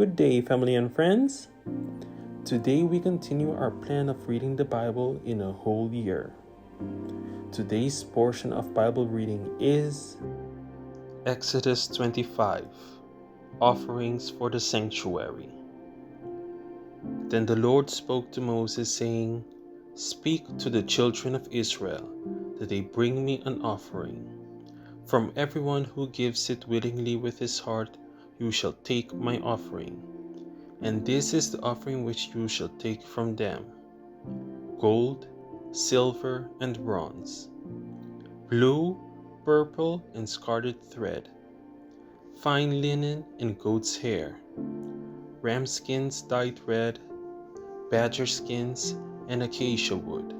Good day, family and friends. Today we continue our plan of reading the Bible in a whole year. Today's portion of Bible reading is Exodus 25, Offerings for the Sanctuary. Then the Lord spoke to Moses, saying, Speak to the children of Israel, that they bring me an offering. From everyone who gives it willingly with his heart, you shall take my offering. And this is the offering which you shall take from them: gold, silver, and bronze, blue, purple, and scarlet thread, fine linen and goat's hair, ram skins dyed red, badger skins, and acacia wood,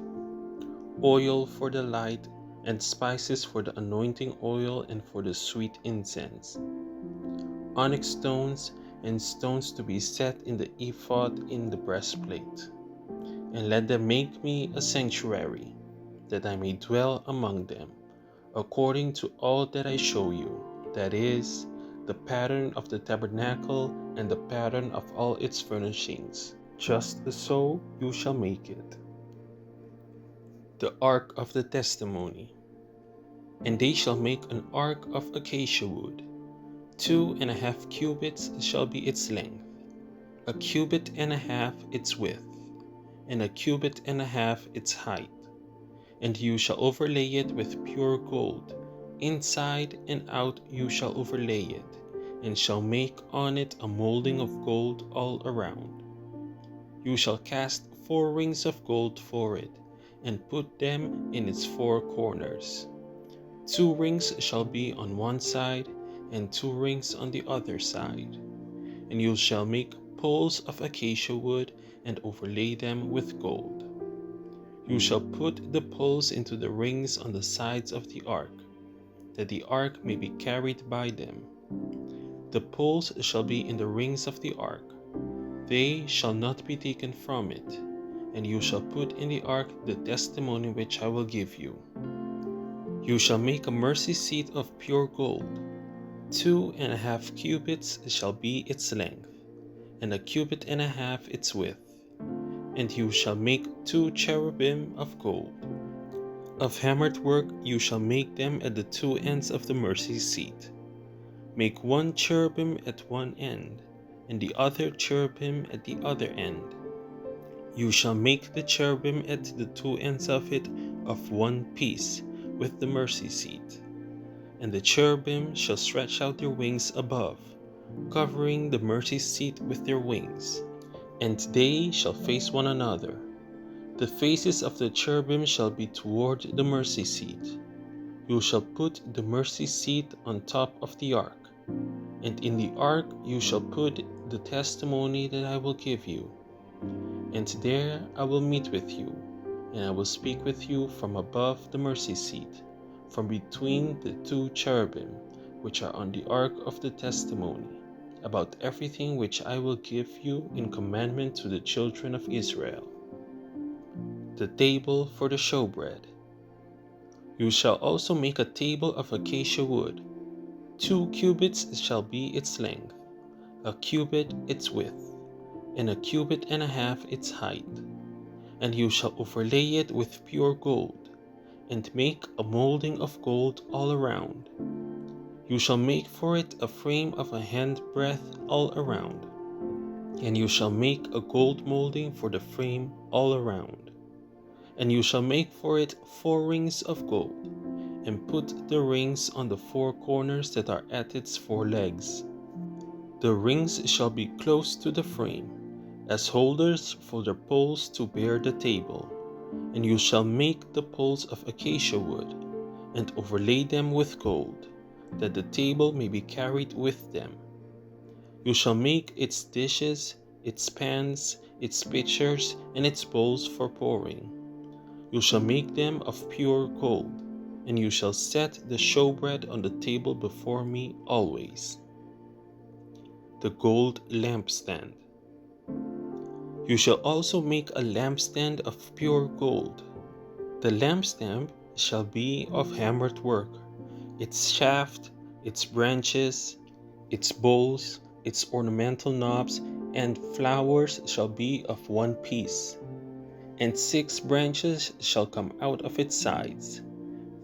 oil for the light, and spices for the anointing oil and for the sweet incense, onyx stones, and stones to be set in the ephod in the breastplate. And let them make me a sanctuary, that I may dwell among them, according to all that I show you, that is, the pattern of the tabernacle and the pattern of all its furnishings. Just so you shall make it. The ark of the testimony. And they shall make an ark of acacia wood. 2.5 cubits shall be its length, 1.5 cubits its width, and 1.5 cubits its height. And you shall overlay it with pure gold. Inside and out you shall overlay it, and shall make on it a molding of gold all around. You shall cast 4 rings of gold for it, and put them in its 4 corners. 2 rings shall be on one side, and 2 rings on the other side. And you shall make poles of acacia wood, and overlay them with gold. You shall put the poles into the rings on the sides of the ark, that the ark may be carried by them. The poles shall be in the rings of the ark. They shall not be taken from it. And you shall put in the ark the testimony which I will give you. You shall make a mercy seat of pure gold. 2.5 cubits shall be its length, and 1.5 cubits its width. And you shall make 2 cherubim of gold. Of hammered work you shall make them at the 2 ends of the mercy seat. Make 1 cherubim at one end, and the other cherubim at the other end. You shall make the cherubim at the 2 ends of it of one piece with the mercy seat. And the cherubim shall stretch out their wings above, covering the mercy seat with their wings, and they shall face one another. The faces of the cherubim shall be toward the mercy seat. You shall put the mercy seat on top of the ark, and in the ark you shall put the testimony that I will give you. And there I will meet with you, and I will speak with you from above the mercy seat, from between the 2 cherubim which are on the ark of the testimony, about everything which I will give you in commandment to the children of Israel. The table for the showbread. You shall also make a table of acacia wood. 2 cubits shall be its length, 1 cubit its width, and 1.5 cubits its height. And you shall overlay it with pure gold, and make a molding of gold all around. You shall make for it a frame of a handbreadth all around. And you shall make a gold molding for the frame all around. And you shall make for it 4 rings of gold, and put the rings on the 4 corners that are at its 4 legs. The rings shall be close to the frame, as holders for the poles to bear the table. And you shall make the poles of acacia wood, and overlay them with gold, that the table may be carried with them. You shall make its dishes, its pans, its pitchers, and its bowls for pouring. You shall make them of pure gold, and you shall set the showbread on the table before me always. The gold lampstand. You shall also make a lampstand of pure gold. The lampstand shall be of hammered work, its shaft, its branches, its bowls, its ornamental knobs and flowers shall be of one piece, and 6 branches shall come out of its sides,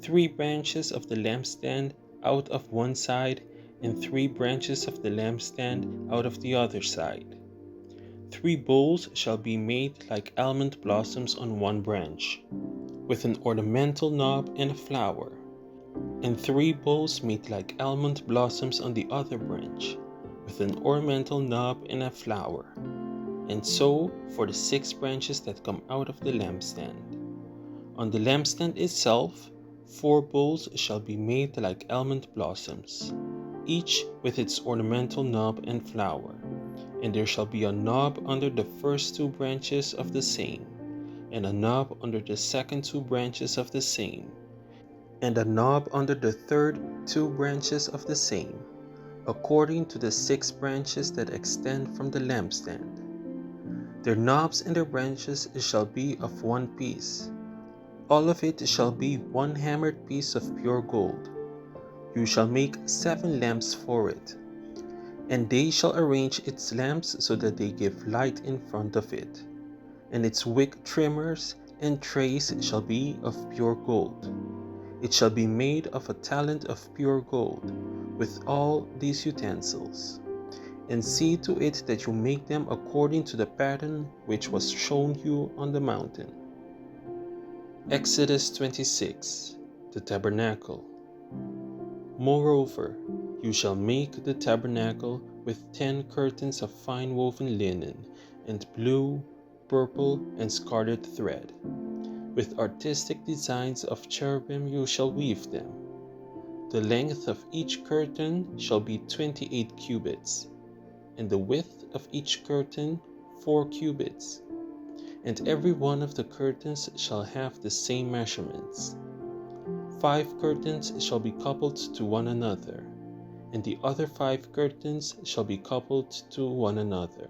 3 branches of the lampstand out of one side, and 3 branches of the lampstand out of the other side. 3 bowls shall be made like almond blossoms on one branch, with an ornamental knob and a flower, and 3 bowls made like almond blossoms on the other branch, with an ornamental knob and a flower. And so for the 6 branches that come out of the lampstand. On the lampstand itself, 4 bowls shall be made like almond blossoms, each with its ornamental knob and flower. And there shall be a knob under the first 2 branches of the same, and a knob under the second 2 branches of the same, and a knob under the third 2 branches of the same, according to the 6 branches that extend from the lampstand. Their knobs and their branches shall be of one piece. All of it shall be one hammered piece of pure gold. You shall make 7 lamps for it, and they shall arrange its lamps so that they give light in front of it. And its wick trimmers and trays shall be of pure gold. It shall be made of a talent of pure gold, with all these utensils. And see to it that you make them according to the pattern which was shown you on the mountain. Exodus 26. The Tabernacle. Moreover, you shall make the tabernacle with 10 curtains of fine woven linen, and blue, purple, and scarlet thread. With artistic designs of cherubim you shall weave them. The length of each curtain shall be 28 cubits, and the width of each curtain 4 cubits. And every one of the curtains shall have the same measurements. 5 curtains shall be coupled to one another, and the other 5 curtains shall be coupled to one another.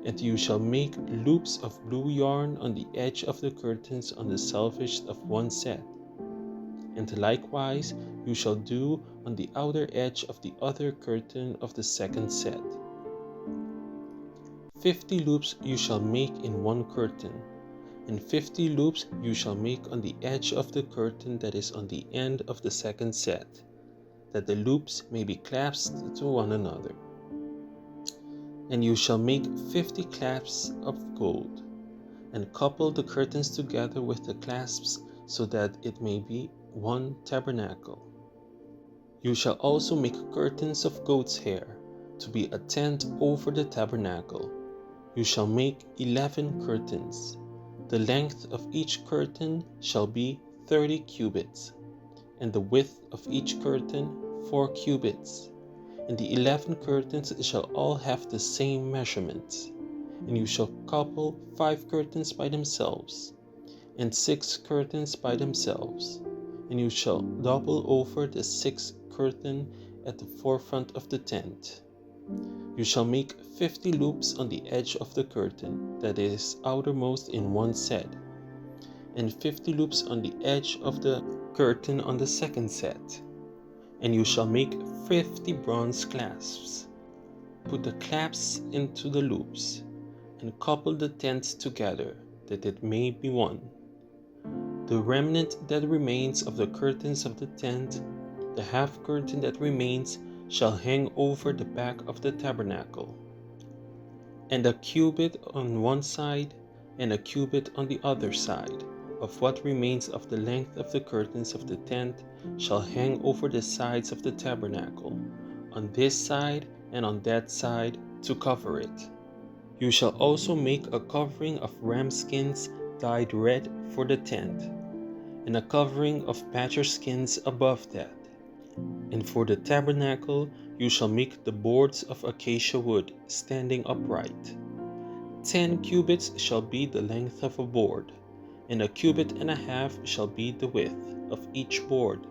And you shall make loops of blue yarn on the edge of the curtains on the selvage of one set. And likewise you shall do on the outer edge of the other curtain of the second set. 50 loops you shall make in one curtain, and 50 loops you shall make on the edge of the curtain that is on the end of the second set, that the loops may be clasped to one another. And you shall make 50 clasps of gold, and couple the curtains together with the clasps, so that it may be one tabernacle. You shall also make curtains of goat's hair, to be a tent over the tabernacle. You shall make 11 curtains. The length of each curtain shall be 30 cubits, and the width of each curtain 4 cubits. And the 11 curtains shall all have the same measurements. And you shall couple 5 curtains by themselves, and 6 curtains by themselves. And you shall double over the 6th curtain at the forefront of the tent. You shall make 50 loops on the edge of the curtain that is outermost in one set, and 50 loops on the edge of the curtain on the second set. And you shall make 50 bronze clasps. Put the clasps into the loops, and couple the tents together, that it may be one. The remnant that remains of the curtains of the tent, the half curtain that remains, shall hang over the back of the tabernacle. And a cubit on one side, and a cubit on the other side, of what remains of the length of the curtains of the tent, shall hang over the sides of the tabernacle, on this side and on that side, to cover it. You shall also make a covering of ram skins dyed red for the tent, and a covering of badger skins above that. And for the tabernacle you shall make the boards of acacia wood standing upright. 10 cubits shall be the length of a board, and a cubit and a half shall be the width of each board.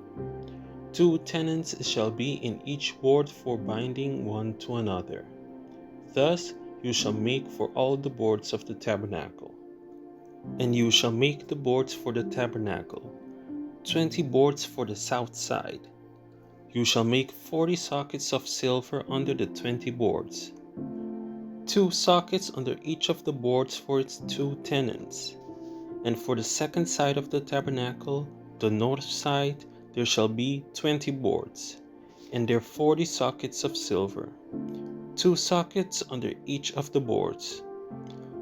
2 tenons shall be in each board for binding one to another. Thus you shall make for all the boards of the tabernacle. And you shall make the boards for the tabernacle, 20 boards for the south side. You shall make 40 sockets of silver under the 20 boards, 2 sockets under each of the boards for its 2 tenons. And for the second side of the tabernacle, the north side, there shall be 20 boards, and their 40 sockets of silver, 2 sockets under each of the boards.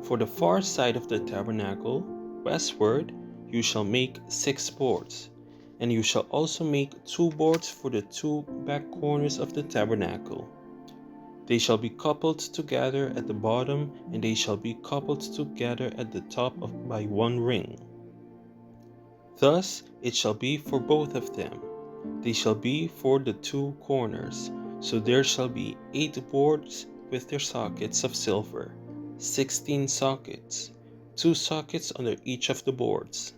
For the far side of the tabernacle, westward, you shall make 6 boards, and you shall also make 2 boards for the 2 back corners of the tabernacle. They shall be coupled together at the bottom, and they shall be coupled together at the top by 1 ring. Thus it shall be for both of them. They shall be for the 2 corners. So there shall be 8 boards with their sockets of silver, 16 sockets, 2 sockets under each of the boards.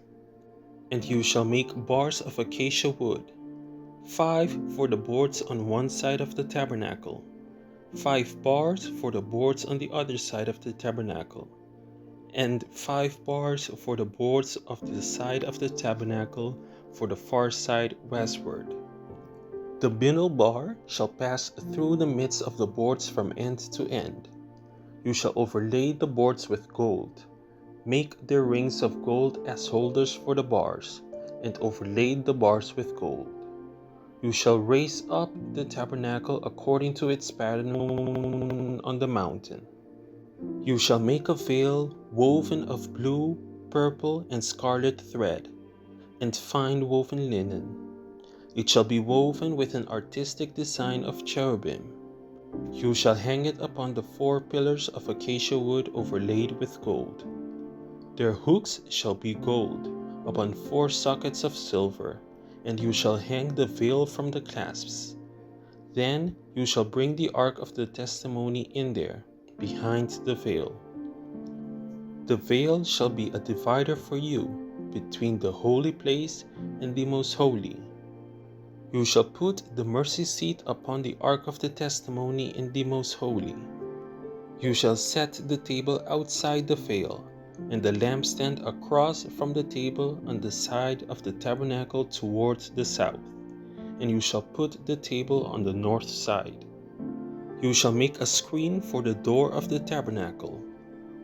And you shall make bars of acacia wood, 5 for the boards on one side of the tabernacle, 5 bars for the boards on the other side of the tabernacle, and 5 bars for the boards of the side of the tabernacle for the far side westward. The middle bar shall pass through the midst of the boards from end to end. You shall overlay the boards with gold. Make their rings of gold as holders for the bars, and overlay the bars with gold. You shall raise up the tabernacle according to its pattern on the mountain. You shall make a veil woven of blue, purple, and scarlet thread, and fine woven linen. It shall be woven with an artistic design of cherubim. You shall hang it upon the 4 pillars of acacia wood overlaid with gold. Their hooks shall be gold, upon 4 sockets of silver, and you shall hang the veil from the clasps. Then you shall bring the ark of the testimony in there, behind the veil. The veil shall be a divider for you between the holy place and the most holy. You shall put the mercy seat upon the ark of the testimony in the most holy. You shall set the table outside the veil, and the lampstand across from the table on the side of the tabernacle towards the south, and you shall put the table on the north side. You shall make a screen for the door of the tabernacle,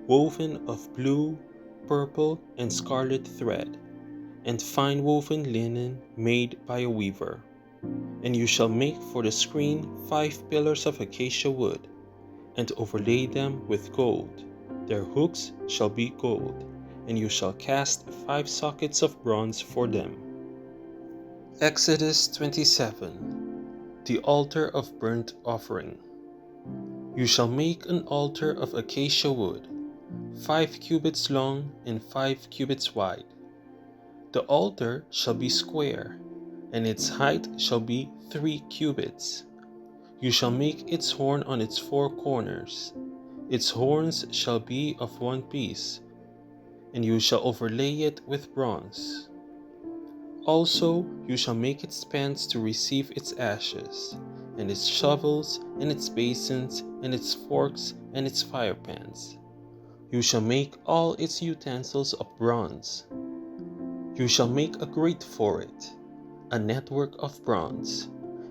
woven of blue, purple, and scarlet thread, and fine woven linen made by a weaver. And you shall make for the screen 5 pillars of acacia wood, and overlay them with gold. Their hooks shall be gold, and you shall cast 5 sockets of bronze for them. Exodus 27. The altar of burnt offering. You shall make an altar of acacia wood, 5 cubits long and 5 cubits wide. The altar shall be square, and its height shall be 3 cubits. You shall make its horn on its 4 corners. Its horns shall be of 1 piece, and you shall overlay it with bronze. Also you shall make its pans to receive its ashes, and its shovels, and its basins, and its forks, and its firepans. You shall make all its utensils of bronze. You shall make a grate for it, a network of bronze,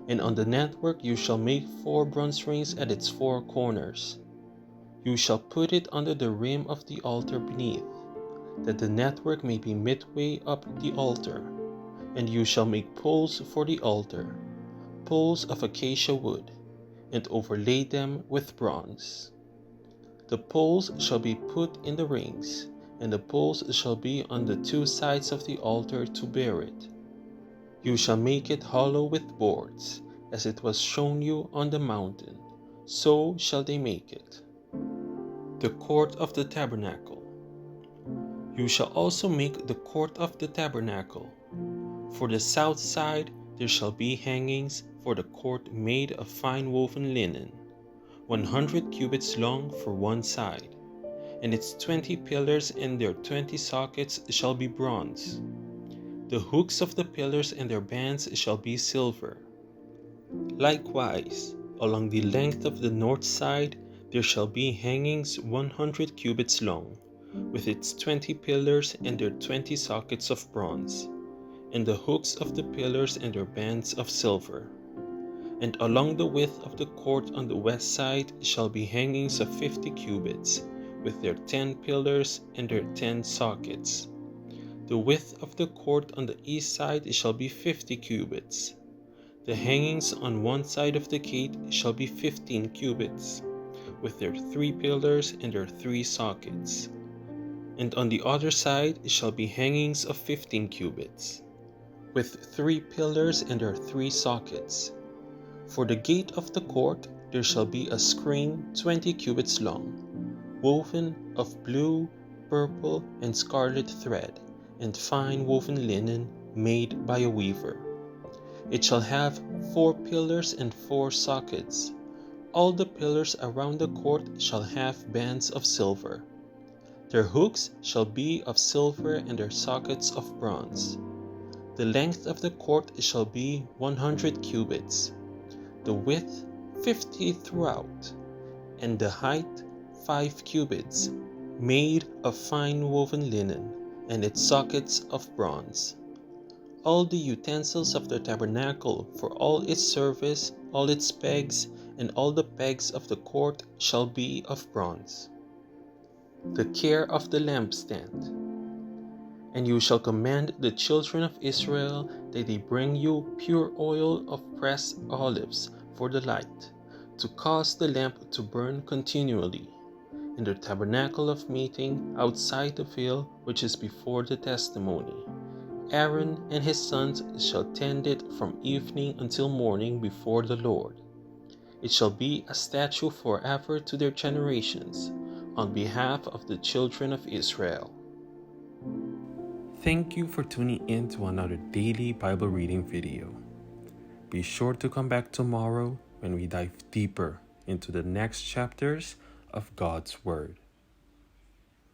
and on the network you shall make 4 bronze rings at its 4 corners. You shall put it under the rim of the altar beneath, that the network may be midway up the altar. And you shall make poles for the altar, poles of acacia wood, and overlay them with bronze. The poles shall be put in the rings, and the poles shall be on the 2 sides of the altar to bear it. You shall make it hollow with boards, as it was shown you on the mountain, so shall they make it. The court of the tabernacle. You shall also make the court of the tabernacle. For the south side there shall be hangings for the court made of fine woven linen, 100 cubits long for one side, and its 20 pillars and their 20 sockets shall be bronze. The hooks of the pillars and their bands shall be silver. Likewise, along the length of the north side there shall be hangings 100 cubits long, with its 20 pillars and their 20 sockets of bronze, and the hooks of the pillars and their bands of silver. And along the width of the court on the west side shall be hangings of 50 cubits, with their 10 pillars and their 10 sockets. The width of the court on the east side shall be 50 cubits. The hangings on one side of the gate shall be 15 cubits, with their 3 pillars and their 3 sockets. And on the other side shall be hangings of 15 cubits, with 3 pillars and their 3 sockets. For the gate of the court there shall be a screen 20 cubits long, woven of blue, purple, and scarlet thread, and fine woven linen made by a weaver. It shall have 4 pillars and 4 sockets. All the pillars around the court shall have bands of silver. Their hooks shall be of silver and their sockets of bronze. The length of the court shall be 100 cubits, the width 50 throughout, and the height 5 cubits, made of fine woven linen, and its sockets of bronze. All the utensils of the tabernacle for all its service, all its pegs, and all the pegs of the court shall be of bronze. The care of the lampstand. And you shall command the children of Israel that they bring you pure oil of pressed olives for the light, to cause the lamp to burn continually, in the tabernacle of meeting outside the veil which is before the testimony. Aaron and his sons shall tend it from evening until morning before the Lord. It shall be a statute forever to their generations, on behalf of the children of Israel. Thank you for tuning in to another daily Bible reading video. Be sure to come back tomorrow when we dive deeper into the next chapters of God's Word.